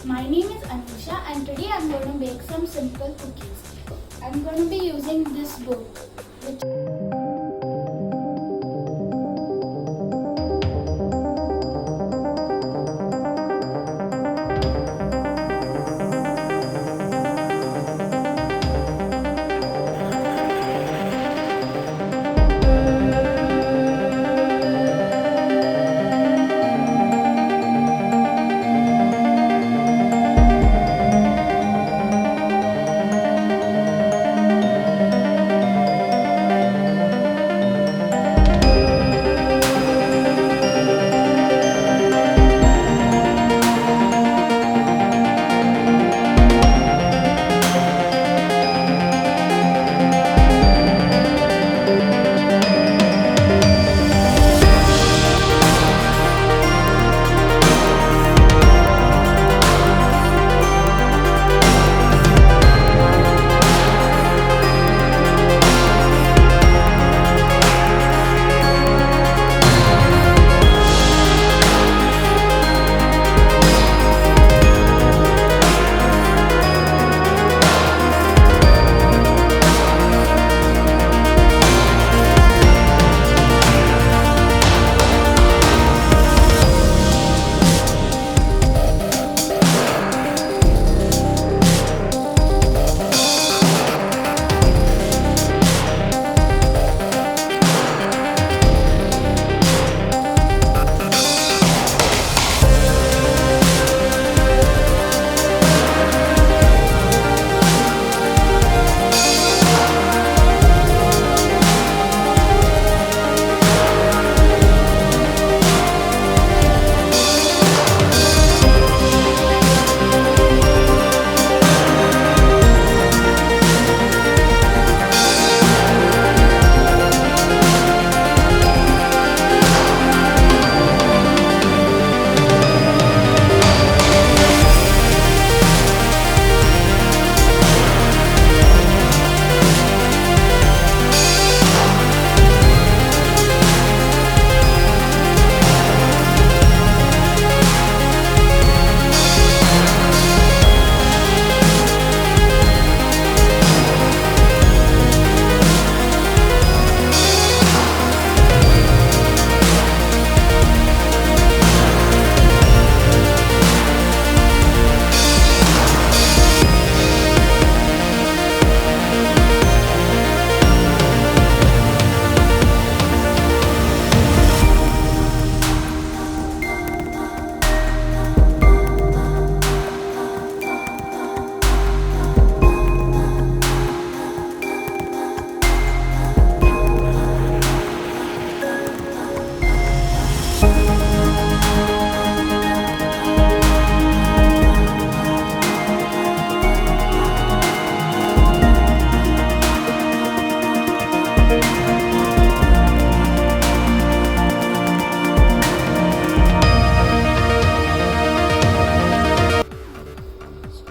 My name is Anushaa and today I'm going to bake some simple cookies. I'm going to be using this book which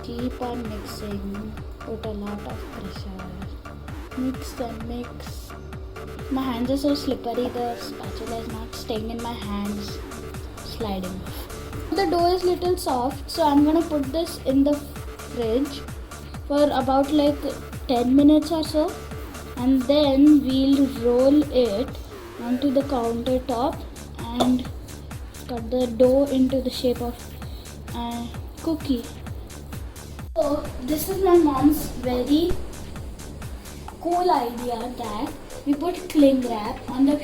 keep on mixing, put a lot of pressure, mix and mix. My hands are so slippery, the spatula is not staying in my hands, sliding. The dough is little soft, so I'm gonna put this in the fridge for about like 10 minutes or so, and then we'll roll it onto the countertop and cut the dough into the shape of a cookie. So this is my mom's very cool idea that we put cling wrap on the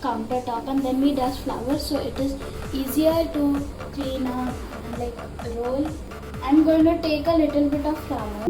countertop and then we dust flour so it is easier to clean up and like roll. I'm going to take a little bit of flour.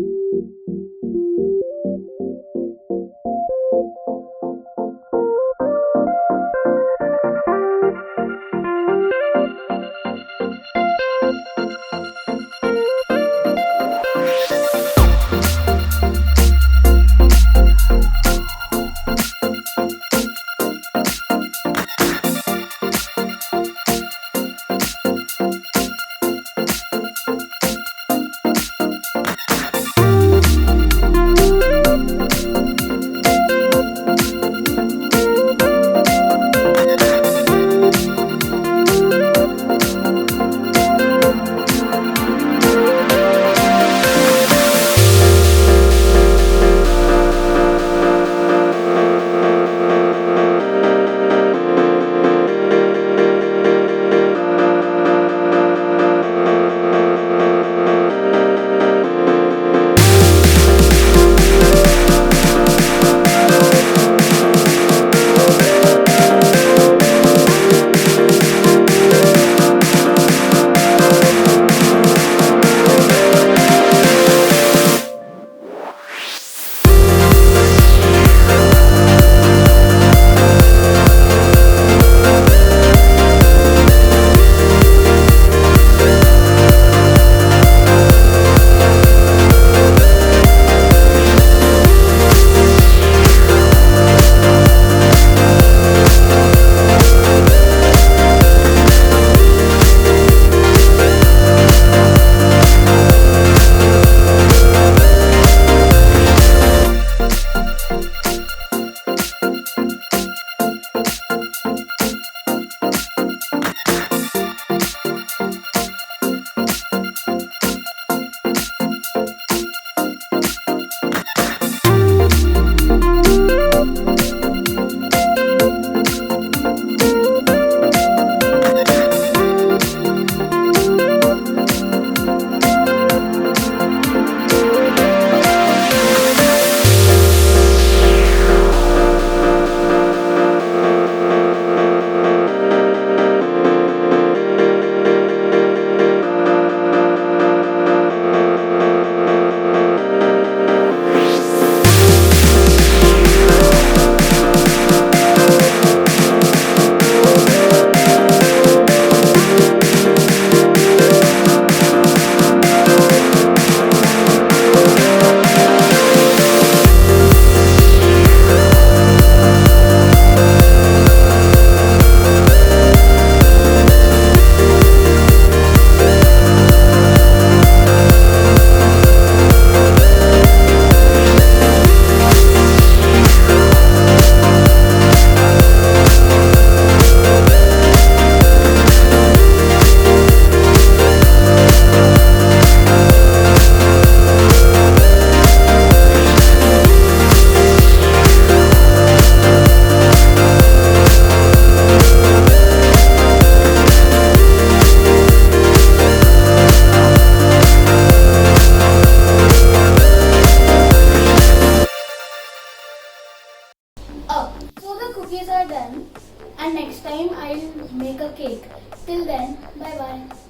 and next time I'll make a cake. Till then, bye bye.